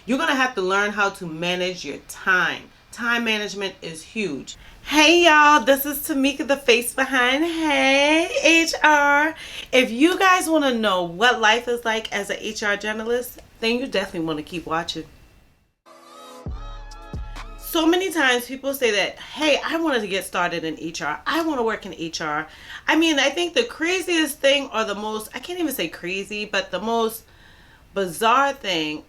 You're going to have to learn how to manage your time. Time management is huge. Hey y'all, this is Tamika, the face behind Hey HR. If you guys want to know what life is like as an HR generalist, then you definitely want to keep watching. So many times people say that, hey, I wanted to get started in HR. I want to work in HR. I mean, I think the craziest thing, or the most, I can't even say crazy, but the most bizarre thing,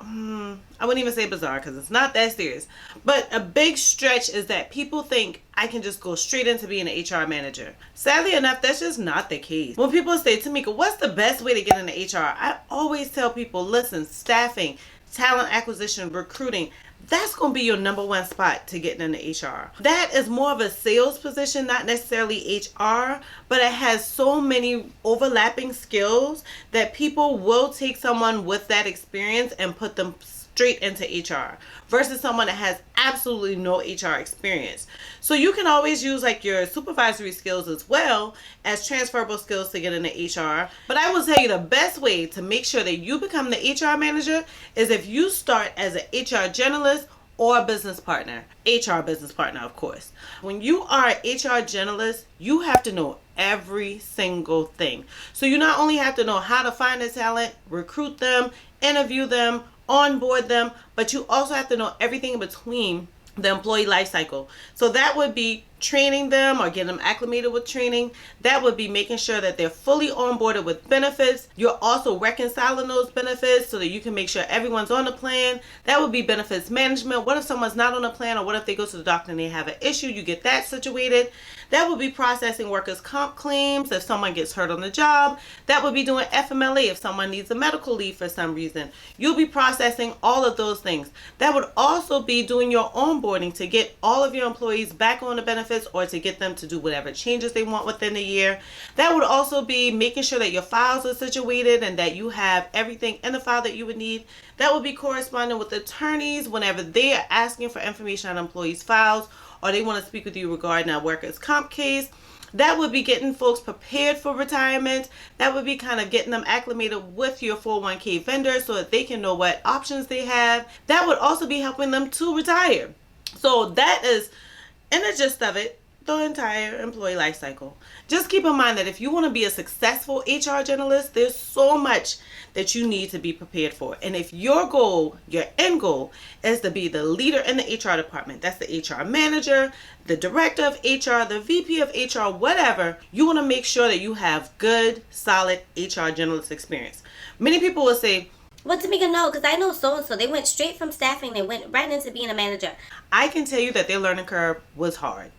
I wouldn't even say bizarre because it's not that serious, but a big stretch is that people think I can just go straight into being an HR manager. Sadly enough, that's just not the case. When people say, Tamika, what's the best way to get into HR? I always tell people, listen, staffing, talent acquisition, recruiting, that's going to be your number one spot to get into HR. That is more of a sales position, not necessarily HR, but it has so many overlapping skills that people will take someone with that experience and put them straight into HR versus someone that has absolutely no HR experience. So you can always use like your supervisory skills as well as transferable skills to get into HR. But I will tell you the best way to make sure that you become the HR manager is if you start as an HR generalist or a business partner. HR business partner, of course. When you are an HR generalist, you have to know every single thing. So you not only have to know how to find the talent, recruit them, interview them, onboard them, but you also have to know everything in between the employee life cycle. So that would be training them or getting them acclimated with training. That would be making sure that they're fully onboarded with benefits. You're also reconciling those benefits so that you can make sure everyone's on the plan. That would be benefits management. What if someone's not on the plan, or what if they go to the doctor and they have an issue? You get that situated. That would be processing workers' comp claims if someone gets hurt on the job. That would be doing FMLA if someone needs a medical leave for some reason. You'll be processing all of those things. That would also be doing your onboarding to get all of your employees back on the benefits or to get them to do whatever changes they want within the year. That would also be making sure that your files are situated and that you have everything in the file that you would need. That would be corresponding with attorneys whenever they are asking for information on employees' files, or they want to speak with you regarding a workers' comp case. That would be getting folks prepared for retirement. That would be kind of getting them acclimated with your 401k vendor so that they can know what options they have. That would also be helping them to retire. So that is, in the gist of it, the entire employee life cycle. Just keep in mind that if you want to be a successful HR generalist, there's so much that you need to be prepared for. And if your goal, your end goal, is to be the leader in the HR department, that's the HR manager, the director of HR, the VP of HR, whatever, you want to make sure that you have good, solid HR generalist experience. Many people will say, well, Tamika, no, because I know so-and-so. They went straight from staffing. They went right into being a manager. I can tell you that their learning curve was hard.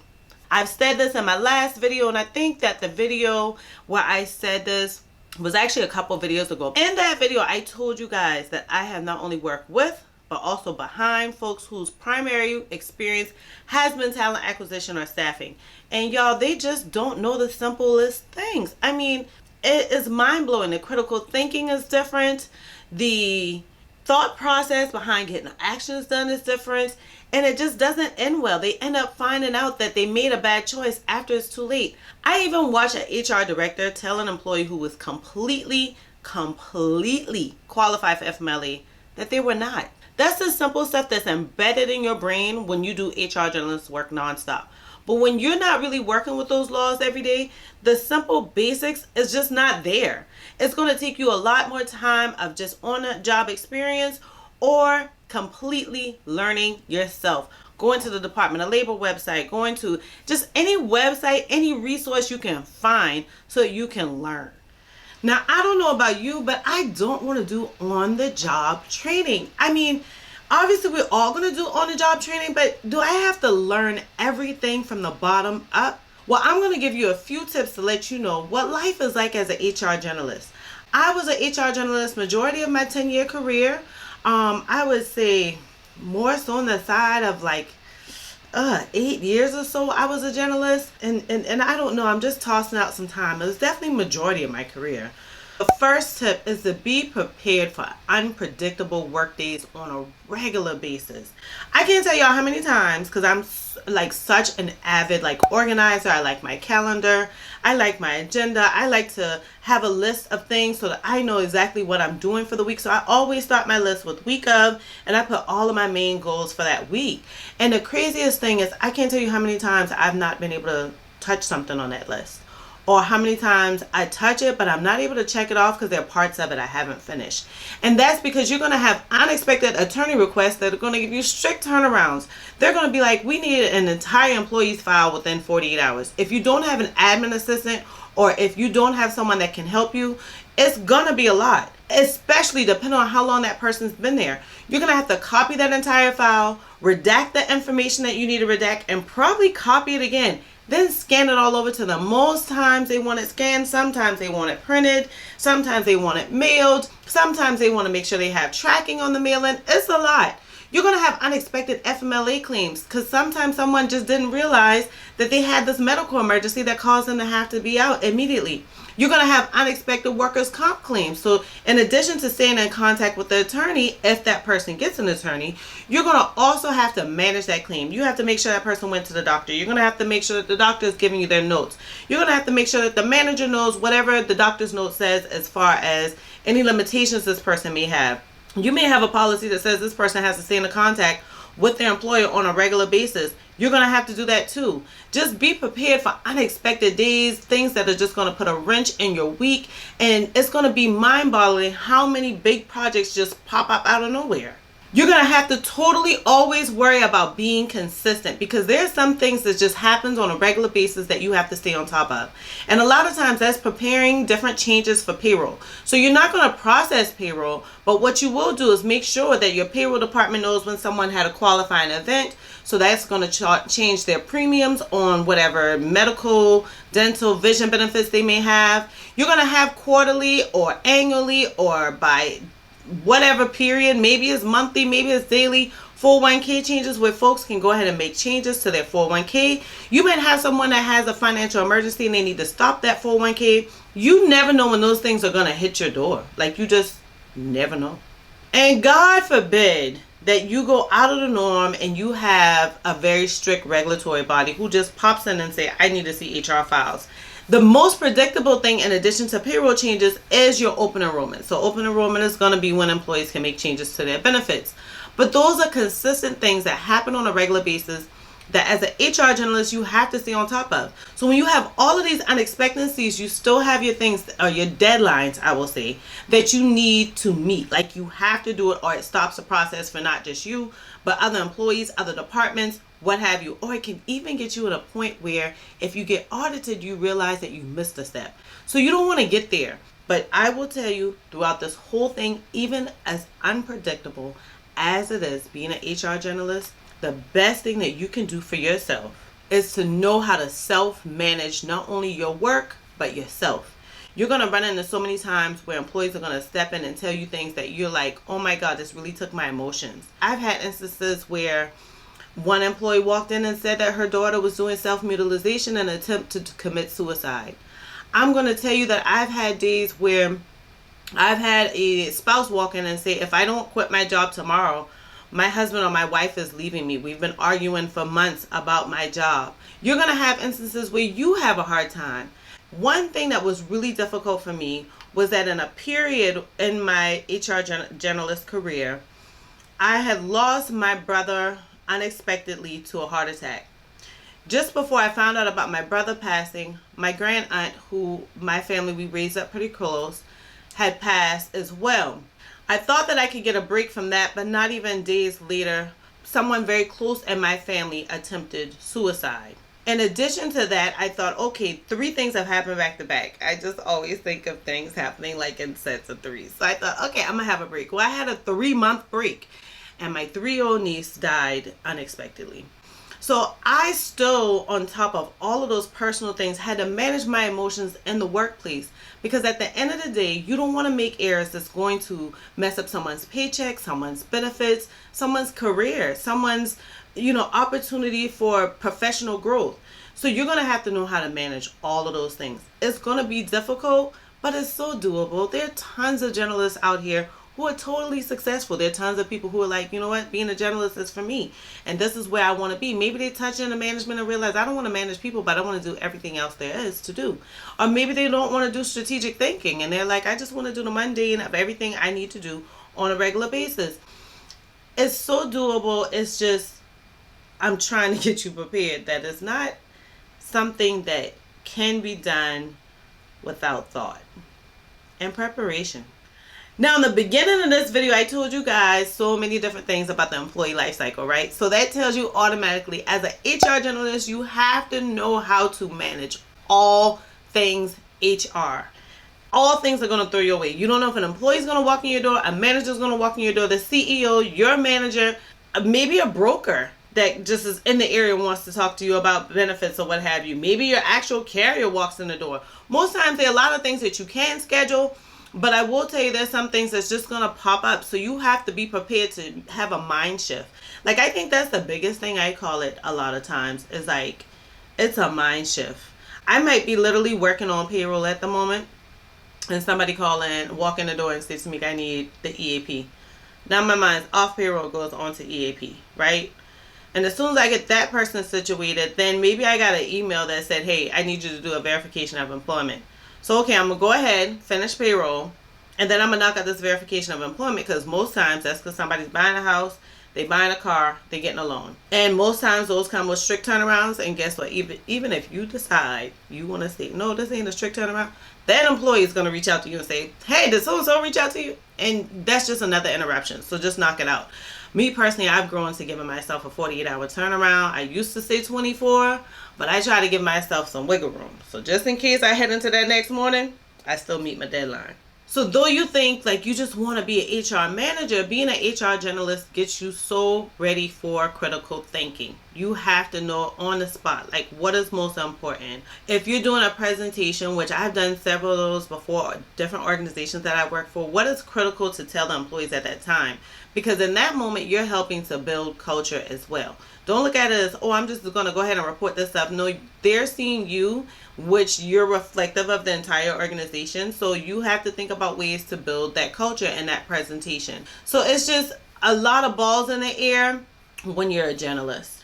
I've said this in my last video, and I think that the video where I said this was actually a couple videos ago. In that video, I told you guys that I have not only worked with, but also behind folks whose primary experience has been talent acquisition or staffing. And y'all, they just don't know the simplest things. I mean, it is mind-blowing. The critical thinking is different. The thought process behind getting actions done is different. And it just doesn't end well. They end up finding out that they made a bad choice after it's too late. I even watched an HR director tell an employee who was completely qualified for FMLA that they were not. That's the simple stuff that's embedded in your brain when you do HR journalist work nonstop. But when you're not really working with those laws every day, the simple basics is just not there. It's going to take you a lot more time of just on-the-job experience or completely learning yourself. Going to the Department of Labor website, going to just any website, any resource you can find so that you can learn. Now, I don't know about you, but I don't want to do on-the-job training. I mean, obviously we're all going to do on-the-job training, but do I have to learn everything from the bottom up? Well, I'm going to give you a few tips to let you know what life is like as an HR generalist. I was an HR generalist majority of my 10-year career. I would say more so on the side of like 8 years or so I was a generalist, and I don't know, I'm just tossing out some time. It was definitely majority of my career. The first tip is to be prepared for unpredictable work days on a regular basis. I can't tell y'all how many times, because I'm like such an avid like organizer. I like my calendar. I like my agenda. I like to have a list of things so that I know exactly what I'm doing for the week. So I always start my list with week of, and I put all of my main goals for that week. And the craziest thing is I can't tell you how many times I've not been able to touch something on that list, or how many times I touch it, but I'm not able to check it off because there are parts of it I haven't finished. And that's because you're going to have unexpected attorney requests that are going to give you strict turnarounds. They're going to be like, we need an entire employee's file within 48 hours. If you don't have an admin assistant, or if you don't have someone that can help you, it's going to be a lot, especially depending on how long that person's been there. You're going to have to copy that entire file, redact the information that you need to redact, and probably copy it again. Then scan it all over to them. Most times they want it scanned. Sometimes they want it printed. Sometimes they want it mailed. Sometimes they want to make sure they have tracking on the mailing. It's a lot. You're going to have unexpected FMLA claims because sometimes someone just didn't realize that they had this medical emergency that caused them to have to be out immediately. You're going to have unexpected workers' comp claims. So in addition to staying in contact with the attorney, if that person gets an attorney, you're going to also have to manage that claim. You have to make sure that person went to the doctor. You're going to have to make sure that the doctor is giving you their notes. You're going to have to make sure that the manager knows whatever the doctor's note says as far as any limitations this person may have. You may have a policy that says this person has to stay in contact with their employer on a regular basis. You're going to have to do that too. Just be prepared for unexpected days, things that are just going to put a wrench in your week. And it's going to be mind-boggling how many big projects just pop up out of nowhere. You're going to have to totally always worry about being consistent because there are some things that just happens on a regular basis that you have to stay on top of. And a lot of times that's preparing different changes for payroll. So you're not going to process payroll, but what you will do is make sure that your payroll department knows when someone had a qualifying event. So that's going to change their premiums on whatever medical, dental, vision benefits they may have. You're going to have quarterly or annually or by whatever period, maybe it's monthly, maybe it's daily, 401k changes where folks can go ahead and make changes to their 401k. You might have someone that has a financial emergency and they need to stop that 401k. You never know when those things are going to hit your door. Like, you just never know. And God forbid that you go out of the norm and you have a very strict regulatory body who just pops in and say, I need to see HR files. The most predictable thing in addition to payroll changes is your open enrollment. So open enrollment is going to be when employees can make changes to their benefits. But those are consistent things that happen on a regular basis that as an HR generalist you have to stay on top of. So when you have all of these unexpectancies, you still have your things or your deadlines, I will say, that you need to meet. Like, you have to do it or it stops the process for not just you, but other employees, other departments, what have you. Or it can even get you at a point where if you get audited, you realize that you missed a step. So you don't want to get there. But I will tell you, throughout this whole thing, even as unpredictable as it is being an HR generalist, the best thing that you can do for yourself is to know how to self-manage not only your work, but yourself. You're going to run into so many times where employees are going to step in and tell you things that you're like, oh my God, this really took my emotions. I've had instances where one employee walked in and said that her daughter was doing self-mutilation in an attempt to commit suicide. I'm going to tell you that I've had days where I've had a spouse walk in and say, if I don't quit my job tomorrow, my husband or my wife is leaving me. We've been arguing for months about my job. You're going to have instances where you have a hard time. One thing that was really difficult for me was that in a period in my HR generalist career, I had lost my brother unexpectedly to a heart attack. Just before I found out about my brother passing, my grand aunt, who my family, we raised up pretty close, had passed as well. I thought that I could get a break from that, but not even days later, someone very close in my family attempted suicide. In addition to that, I thought, okay, 3 things have happened back to back. I just always think of things happening like in sets of 3. So I thought, okay, I'm going to have a break. Well, I had a 3-month break, and my 3-year-old niece died unexpectedly. So I still, on top of all of those personal things, had to manage my emotions in the workplace. Because at the end of the day, you don't want to make errors that's going to mess up someone's paycheck, someone's benefits, someone's career, someone's, opportunity for professional growth. So you're going to have to know how to manage all of those things. It's going to be difficult, but it's so doable. There are tons of generalists out here who are totally successful. There are tons of people who are like, you know what, being a generalist is for me, and this is where I want to be. Maybe they touch into management and realize I don't want to manage people, but I want to do everything else there is to do. Or maybe they don't want to do strategic thinking, and they're like, I just want to do the mundane of everything I need to do on a regular basis. It's so doable. It's just, I'm trying to get you prepared that it's not something that can be done without thought and preparation. Now, in the beginning of this video, I told you guys so many different things about the employee life cycle, right? So that tells you automatically, as an HR generalist, you have to know how to manage all things HR. All things are going to throw your way. You don't know if an employee is going to walk in your door, a manager is going to walk in your door, the CEO, your manager, maybe a broker that just is in the area wants to talk to you about benefits or what have you. Maybe your actual carrier walks in the door. Most times there are a lot of things that you can schedule, but I will tell you there's some things that's just going to pop up. So you have to be prepared to have a mind shift. Like, I think that's the biggest thing I call it a lot of times is like, it's a mind shift. I might be literally working on payroll at the moment, and somebody walk in the door and say to me, I need the EAP. Now my mind's off payroll, goes on to EAP, right? And as soon as I get that person situated, then maybe I got an email that said, hey, I need you to do a verification of employment. So, okay, I'm going to go ahead, finish payroll, and then I'm going to knock out this verification of employment, because most times that's because somebody's buying a house, they buying a car, they getting a loan. And most times those come with strict turnarounds, and guess what? Even if you decide you want to say, no, this ain't a strict turnaround, that employee is going to reach out to you and say, hey, did so-and-so reach out to you? And that's just another interruption. So just knock it out. Me personally, I've grown to giving myself a 48-hour turnaround. I used to say 24, but I try to give myself some wiggle room. So just in case I head into that next morning, I still meet my deadline. So though you think like you just want to be an HR manager, being an HR generalist gets you so ready for critical thinking. You have to know on the spot, like, what is most important. If you're doing a presentation, which I've done several of those before, different organizations that I work for, what is critical to tell the employees at that time? Because in that moment, you're helping to build culture as well. Don't look at it as, oh, I'm just going to go ahead and report this stuff. No, they're seeing you, which you're reflective of the entire organization. So you have to think about ways to build that culture in that presentation. So it's just a lot of balls in the air when you're a generalist.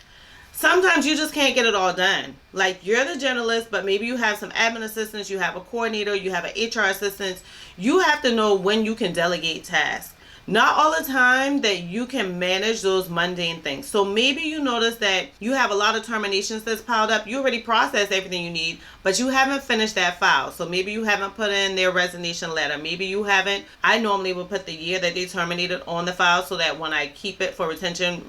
Sometimes you just can't get it all done. Like, you're the generalist, but maybe you have some admin assistants, you have a coordinator, you have an HR assistant. You have to know when you can delegate tasks. Not all the time that you can manage those mundane things. So maybe you notice that you have a lot of terminations that's piled up. You already processed everything you need, but you haven't finished that file. So maybe you haven't put in their resignation letter. Maybe you haven't. I normally would put the year that they terminated on the file so that when I keep it for retention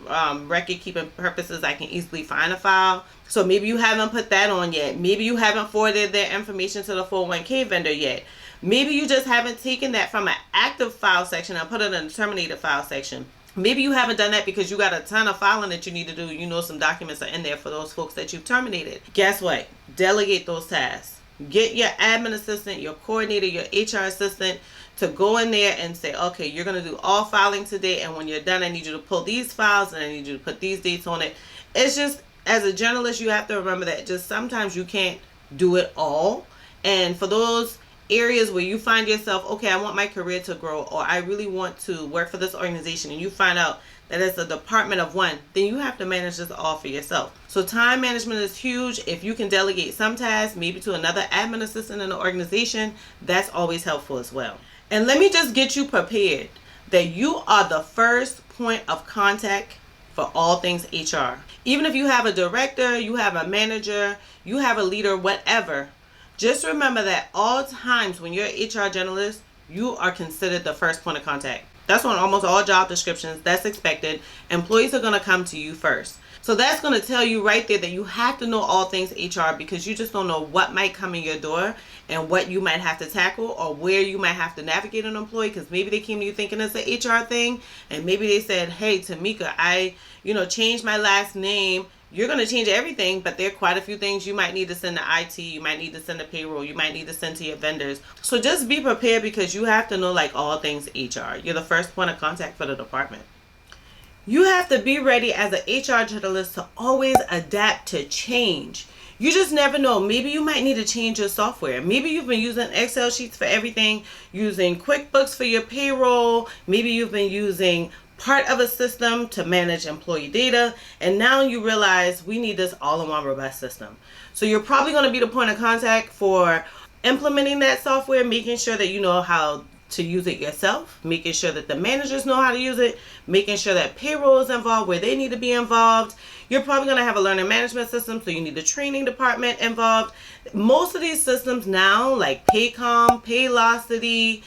record keeping purposes, I can easily find a file. So maybe you haven't put that on yet. Maybe you haven't forwarded their information to the 401k vendor yet. Maybe you just haven't taken that from an active file section and put it in the terminated file section. Maybe you haven't done that because you got a ton of filing that you need to do. You know, some documents are in there for those folks that you've terminated. Guess what? Delegate those tasks. Get your admin assistant, your coordinator, your HR assistant to go in there and say, okay, you're going to do all filing today. And when you're done, I need you to pull these files and I need you to put these dates on it. It's just, as a journalist, you have to remember that just sometimes you can't do it all. And for those areas where you find yourself, okay, I want my career to grow, or I really want to work for this organization, and you find out that it's a department of one, then you have to manage this all for yourself. So time management is huge. If you can delegate some tasks, maybe to another admin assistant in the organization, that's always helpful as well. And let me just get you prepared that you are the first point of contact for all things HR. Even if you have a director, you have a manager, you have a leader, whatever, just remember that all times when you're an HR generalist, you are considered the first point of contact. That's on almost all job descriptions. That's expected. Employees are going to come to you first. So that's going to tell you right there that you have to know all things HR, because you just don't know what might come in your door and what you might have to tackle or where you might have to navigate an employee, because maybe they came to you thinking it's an HR thing, and maybe they said, hey, Tamika, I changed my last name. You're going to change everything, but there are quite a few things you might need to send to IT, you might need to send to payroll, you might need to send to your vendors. So just be prepared, because you have to know like all things HR. You're the first point of contact for the department. You have to be ready as an HR generalist to always adapt to change. You just never know. Maybe you might need to change your software. Maybe you've been using Excel sheets for everything, using QuickBooks for your payroll. Maybe you've been using part of a system to manage employee data, and now you realize we need this all-in-one robust system. So you're probably going to be the point of contact for implementing that software, making sure that you know how to use it yourself, making sure that the managers know how to use it, making sure that payroll is involved where they need to be involved. You're probably going to have a learning management system, so you need the training department involved. Most of these systems now, like Paycom, Paylocity,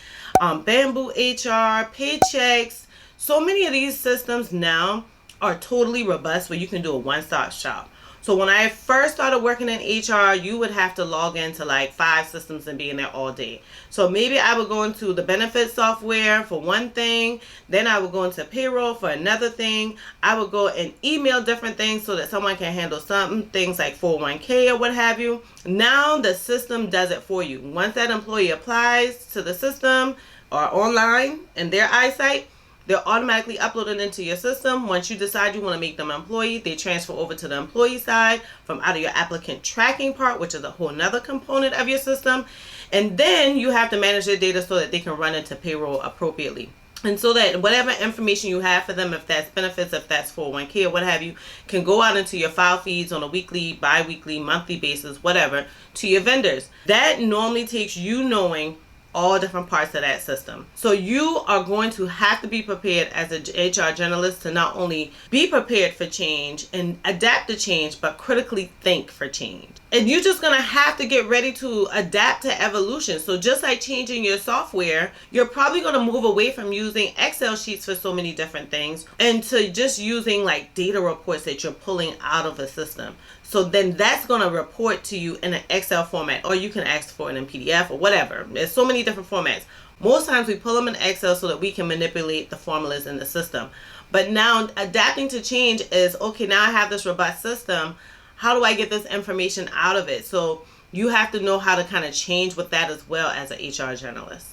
Bamboo HR, Paychecks, so many of these systems now are totally robust where you can do a one-stop shop. So when I first started working in HR, you would have to log into like 5 systems and be in there all day. So maybe I would go into the benefits software for one thing, then I would go into payroll for another thing. I would go and email different things so that someone can handle some things like 401k or what have you. Now the system does it for you. Once that employee applies to the system or online in their eyesight, they're automatically uploaded into your system. Once you decide you want to make them an employee, they transfer over to the employee side from out of your applicant tracking part, which is a whole nother component of your system. And then you have to manage their data so that they can run into payroll appropriately. And so that whatever information you have for them, if that's benefits, if that's 401k or what have you, can go out into your file feeds on a weekly, bi-weekly, monthly basis, whatever, to your vendors. That normally takes you knowing all different parts of that system. So you are going to have to be prepared as an HR generalist to not only be prepared for change and adapt to change, but critically think for change. And you're just going to have to get ready to adapt to evolution. So just like changing your software, you're probably going to move away from using Excel sheets for so many different things and to just using like data reports that you're pulling out of a system. So then that's going to report to you in an Excel format, or you can ask for it in PDF or whatever. There's so many different formats. Most times we pull them in Excel so that we can manipulate the formulas in the system. But now adapting to change is, okay, now I have this robust system. How do I get this information out of it? So you have to know how to kind of change with that as well as an HR generalist.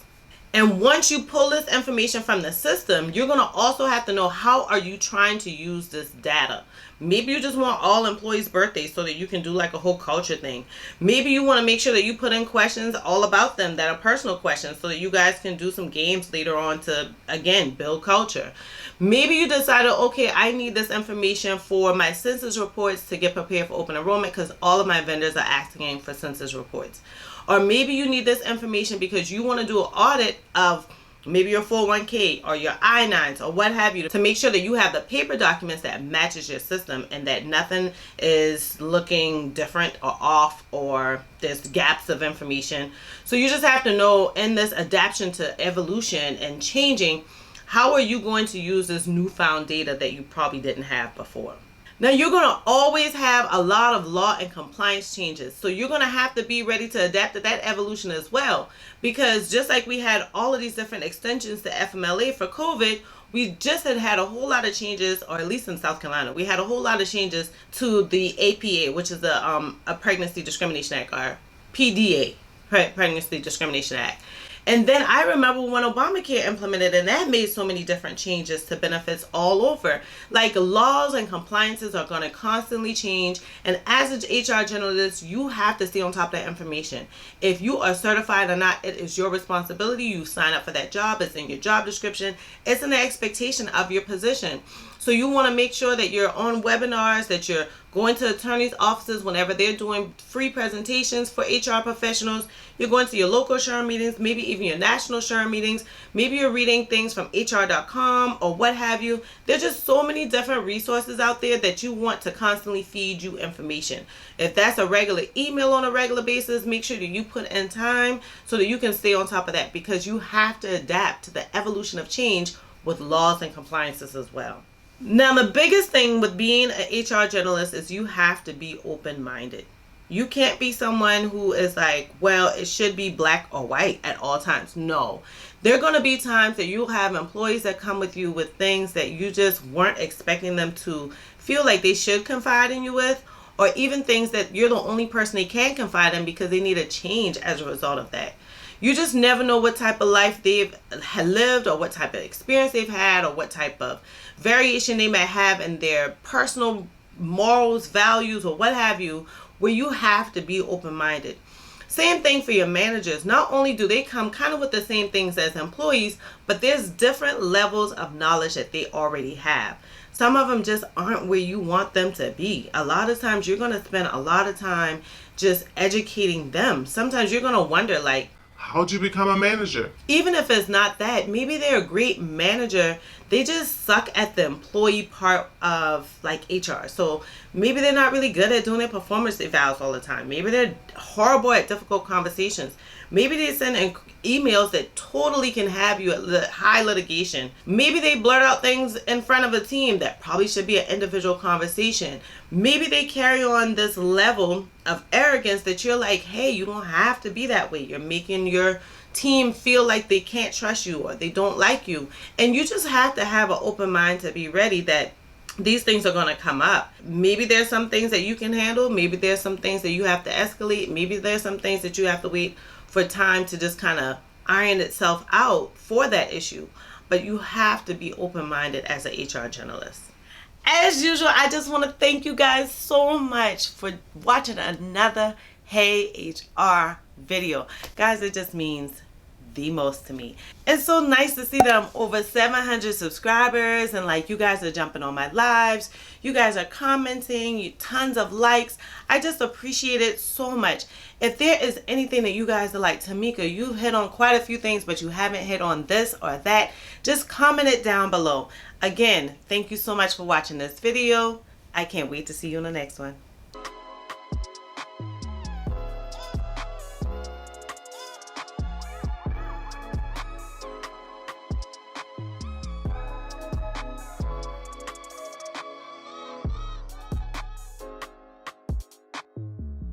And once you pull this information from the system, you're going to also have to know how are you trying to use this data. Maybe you just want all employees' birthdays so that you can do like a whole culture thing. Maybe you want to make sure that you put in questions all about them that are personal questions so that you guys can do some games later on to, again, build culture. Maybe you decided, okay, I need this information for my census reports to get prepared for open enrollment because all of my vendors are asking for census reports. Or maybe you need this information because you want to do an audit of maybe your 401k or your I-9s or what have you to make sure that you have the paper documents that matches your system and that nothing is looking different or off or there's gaps of information. So you just have to know in this adaptation to evolution and changing, how are you going to use this newfound data that you probably didn't have before? Now, you're going to always have a lot of law and compliance changes. So you're going to have to be ready to adapt to that evolution as well. Because just like we had all of these different extensions to FMLA for COVID, we just had a whole lot of changes, or at least in South Carolina, we had a whole lot of changes to the APA, which is a Pregnancy Discrimination Act, or PDA, Pregnancy Discrimination Act. And then I remember when Obamacare implemented, and that made so many different changes to benefits all over. Like laws and compliances are going to constantly change. And as an HR generalist, you have to stay on top of that information. If you are certified or not, it is your responsibility. You sign up for that job. It's in your job description. It's in the expectation of your position. So you want to make sure that you're on webinars, that you're going to attorneys' offices whenever they're doing free presentations for HR professionals. You're going to your local SHRM meetings, maybe even your national SHRM meetings. Maybe you're reading things from HR.com or what have you. There's just so many different resources out there that you want to constantly feed you information. If that's a regular email on a regular basis, make sure that you put in time so that you can stay on top of that, because you have to adapt to the evolution of change with laws and compliances as well. Now, the biggest thing with being an HR generalist is you have to be open-minded. You can't be someone who is like, well, it should be black or white at all times. No. There are going to be times that you'll have employees that come with you with things that you just weren't expecting them to feel like they should confide in you with, or even things that you're the only person they can confide in because they need a change as a result of that. You just never know what type of life they've lived, or what type of experience they've had, or what type of variation they may have in their personal morals, values, or what have you, where you have to be open-minded. Same thing for your managers. Not only do they come kind of with the same things as employees, but there's different levels of knowledge that they already have. Some of them just aren't where you want them to be. A lot of times you're going to spend a lot of time just educating them. Sometimes you're going to wonder, like, how'd you become a manager? Even if it's not that, maybe they're a great manager, they just suck at the employee part of like HR. So maybe they're not really good at doing their performance evals all the time. Maybe they're horrible at difficult conversations. Maybe they send emails that totally can have you at high litigation. Maybe they blurt out things in front of a team that probably should be an individual conversation. Maybe they carry on this level of arrogance that you're like, hey, you don't have to be that way. You're making your team feel like they can't trust you or they don't like you. And you just have to have an open mind to be ready that these things are going to come up. Maybe there's some things that you can handle. Maybe there's some things that you have to escalate. Maybe there's some things that you have to wait for time to just kind of iron itself out for that issue. But you have to be open-minded as an HR generalist. As usual, I just want to thank you guys so much for watching another Hey HR video. Guys, it just means the most to me. It's so nice to see that I'm over 700 subscribers, and like, you guys are jumping on my lives, you guys are commenting, tons of likes. I just appreciate it so much. If there is anything that you guys are like, Tamika, you've hit on quite a few things, but you haven't hit on this or that, just comment it down below. Again, thank you so much for watching this video. I can't wait to see you in the next one.